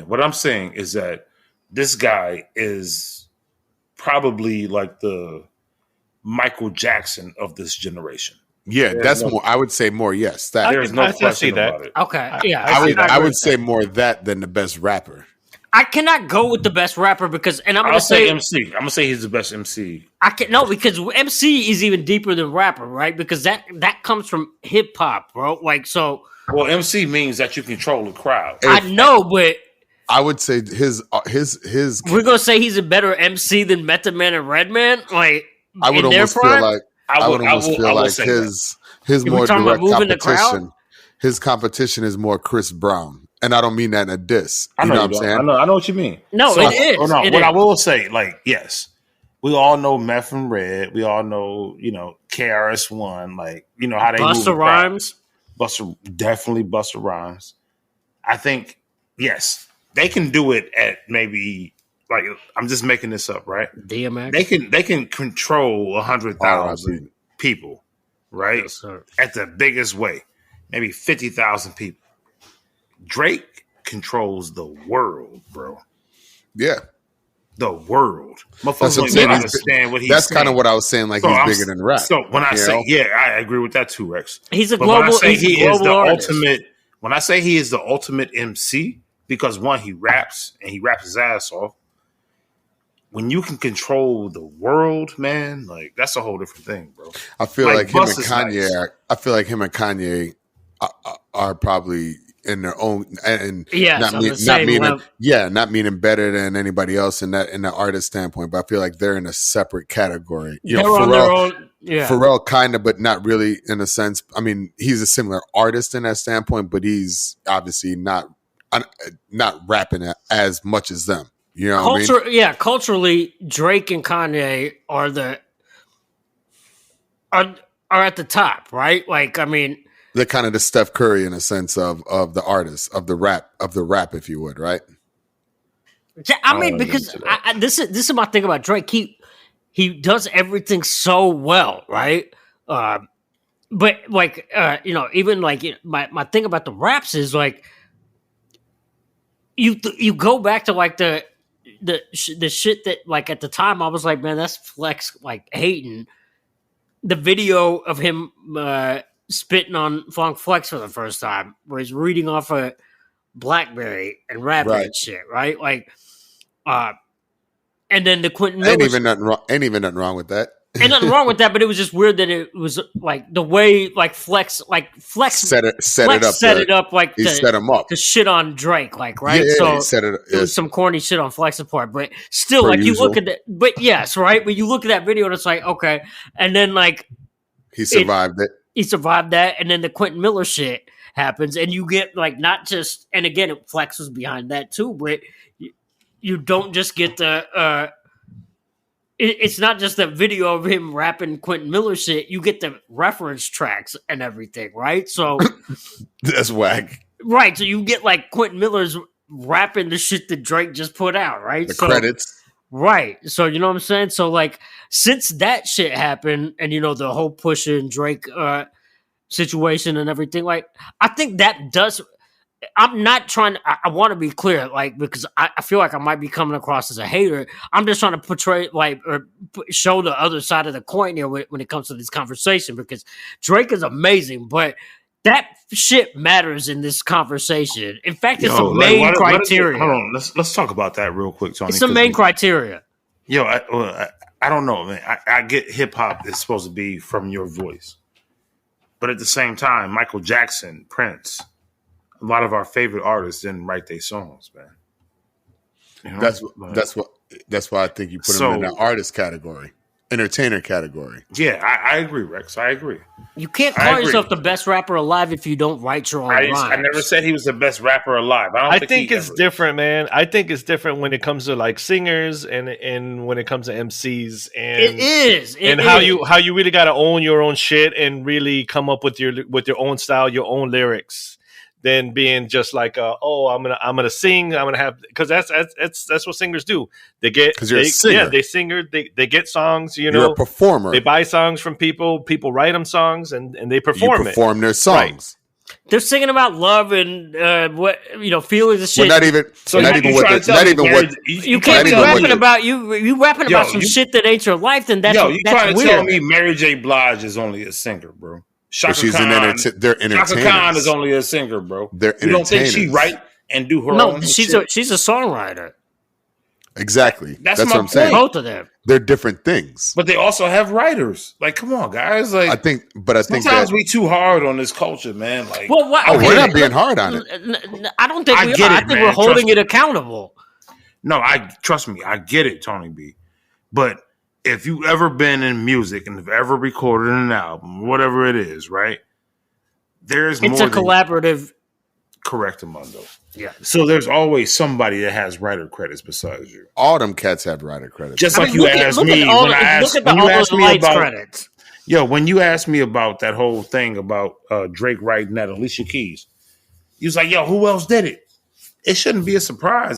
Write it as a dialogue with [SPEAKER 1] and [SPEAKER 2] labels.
[SPEAKER 1] saying. What I'm saying is that this guy is probably like the Michael Jackson of this generation.
[SPEAKER 2] Yeah, that's more. I would say more. Yes, that
[SPEAKER 1] there's no question about it.
[SPEAKER 3] Okay, yeah,
[SPEAKER 2] I would say more that than the best rapper.
[SPEAKER 3] I cannot go with the best rapper because, and I'm going to
[SPEAKER 1] say MC. I'm going to say he's the best MC.
[SPEAKER 3] Because MC is even deeper than rapper, right? Because that comes from hip hop, bro. Like, so.
[SPEAKER 1] Well, MC means that you control the crowd.
[SPEAKER 3] I know, but
[SPEAKER 2] I would say his.
[SPEAKER 3] We're gonna say he's a better MC than Method Man and Redman. Like,
[SPEAKER 2] I would almost feel like his more direct competition. His competition is more Chris Brown. And I don't mean that in a diss. You know what I'm saying?
[SPEAKER 1] I know what you mean.
[SPEAKER 3] No, so, it is.
[SPEAKER 1] What I will say, like, yes, we all know Meth and Red. We all know, KRS-One. Like, you know how they
[SPEAKER 3] Busta Rhymes.
[SPEAKER 1] Busta Rhymes. I think, yes, they can do it at maybe, like, I'm just making this up, right?
[SPEAKER 3] DMX.
[SPEAKER 1] They can control 100,000 people, right?
[SPEAKER 3] Yes, sir.
[SPEAKER 1] At the biggest way, maybe 50,000 people. Drake controls the world, bro.
[SPEAKER 2] Yeah.
[SPEAKER 1] The world. Motherfuckers don't even understand what he's
[SPEAKER 2] That's
[SPEAKER 1] saying.
[SPEAKER 2] Kind of what I was saying, like he's bigger than rap.
[SPEAKER 1] So when I say, I agree with that too, Rex.
[SPEAKER 3] He's a global,
[SPEAKER 1] when I say he is the
[SPEAKER 3] artist.
[SPEAKER 1] ultimate, when I say he is the ultimate MC, because one, he raps and he raps his ass off. When you can control the world, man, like that's a whole different thing, bro.
[SPEAKER 2] I feel like him and Kanye. Nice. I feel like him and Kanye are probably in their own, and not meaning better than anybody else in the artist standpoint, but I feel like they're in a separate category.
[SPEAKER 3] On their own. Yeah.
[SPEAKER 2] Pharrell kind of, but not really in a sense. I mean, he's a similar artist in that standpoint, but he's obviously not rapping as much as them. You know what I mean?
[SPEAKER 3] Yeah, culturally, Drake and Kanye are at the top, right? Like, I mean,
[SPEAKER 2] they're kind of the Steph Curry in a sense of the artist of the rap, if you would, right?
[SPEAKER 3] I mean, because this is my thing about Drake. He does everything so well, right? But like even like my thing about the raps is like you go back to like the shit that like at the time I was like, man, that's Flex like hating the video of him spitting on Funk Flex for the first time, where he's reading off a BlackBerry and rapping and shit, right? Like, and then the Quentin Miller
[SPEAKER 2] ain't even nothing wrong with that.
[SPEAKER 3] Ain't nothing wrong with that, but it was just weird that it was like the way like Flex
[SPEAKER 2] set it up
[SPEAKER 3] like
[SPEAKER 2] he set him up
[SPEAKER 3] to shit on Drake, like right.
[SPEAKER 2] Yeah,
[SPEAKER 3] so
[SPEAKER 2] it
[SPEAKER 3] was some corny shit on Flex's part, but still, like you look at that. But yes, right. But you look at that video and it's like okay, and then like
[SPEAKER 2] he survived it.
[SPEAKER 3] He survived that, and then the Quentin Miller shit happens, and you get like not just, and again, Flex was behind that too, but you don't just get the. It's not just the video of him rapping Quentin Miller shit. You get the reference tracks and everything, right? So
[SPEAKER 2] that's whack,
[SPEAKER 3] right? So you get like Quentin Miller's rapping the shit that Drake just put out, right?
[SPEAKER 2] The credits.
[SPEAKER 3] Right. So, you know what I'm saying? So, like, since that shit happened and, the whole Pusha and Drake situation and everything, like, I think that does... I'm not trying to... I want to be clear, like, because I feel like I might be coming across as a hater. I'm just trying to portray, like, or show the other side of the coin here when it comes to this conversation, because Drake is amazing, but that shit matters in this conversation. In fact, it's a main criteria.
[SPEAKER 1] Hold on, let's talk about that real quick, Tony.
[SPEAKER 3] It's a main criteria.
[SPEAKER 1] I don't know, man. I get hip hop is supposed to be from your voice, but at the same time, Michael Jackson, Prince, a lot of our favorite artists didn't write their songs, man.
[SPEAKER 2] That's why I think you put them in the artist category. Entertainer category.
[SPEAKER 1] Yeah, I agree, Rex. I agree.
[SPEAKER 3] You can't call yourself the best rapper alive if you don't write your own rhymes.
[SPEAKER 1] I never said he was the best rapper alive.
[SPEAKER 4] I think it's different, man. I think it's different when it comes to like singers and when it comes to MCs. And
[SPEAKER 3] it is.
[SPEAKER 4] How you really got to own your own shit and really come up with your own style, your own lyrics. Than being just like, I'm gonna sing, I'm gonna have, because that's what singers do. They get
[SPEAKER 2] because you're a singer.
[SPEAKER 4] Yeah, they get songs.
[SPEAKER 2] You're a performer.
[SPEAKER 4] They buy songs from people. People write them songs and they perform.
[SPEAKER 2] You perform their songs.
[SPEAKER 3] They're singing about love and what feelings and shit.
[SPEAKER 2] Well, not even what
[SPEAKER 3] you can't be rapping about you rapping about some shit that ain't your life. Then that's
[SPEAKER 1] you trying to
[SPEAKER 3] weird.
[SPEAKER 1] tell me Mary J. Blige is only a singer, bro? Shaka Khan,
[SPEAKER 2] they're entertainers.
[SPEAKER 1] Shaka Khan is only a singer, bro.
[SPEAKER 2] They're
[SPEAKER 1] you don't think she write and do her own?
[SPEAKER 3] No, she's a songwriter.
[SPEAKER 2] Exactly. That's what I'm
[SPEAKER 3] saying. Both of them.
[SPEAKER 2] They're different things.
[SPEAKER 1] But they also have writers. Like, come on, guys. Like,
[SPEAKER 2] I think
[SPEAKER 1] sometimes we too hard on this culture, man. Like,
[SPEAKER 2] we're not being hard on it.
[SPEAKER 3] I don't think we are. I think we're holding it accountable.
[SPEAKER 1] No, trust me. I get it, Tony B. But if you ever been in music and have ever recorded an album, whatever it is, right? It's a
[SPEAKER 3] collaborative.
[SPEAKER 1] Correct, Amundo.
[SPEAKER 3] Yeah.
[SPEAKER 1] So there's always somebody that has writer credits besides you.
[SPEAKER 2] All them cats have writer credits.
[SPEAKER 1] Just like you asked me when I asked me about credits. Yo, when you asked me about that whole thing about Drake writing that Alicia Keys, you was like, yo, who else did it? It shouldn't be a surprise.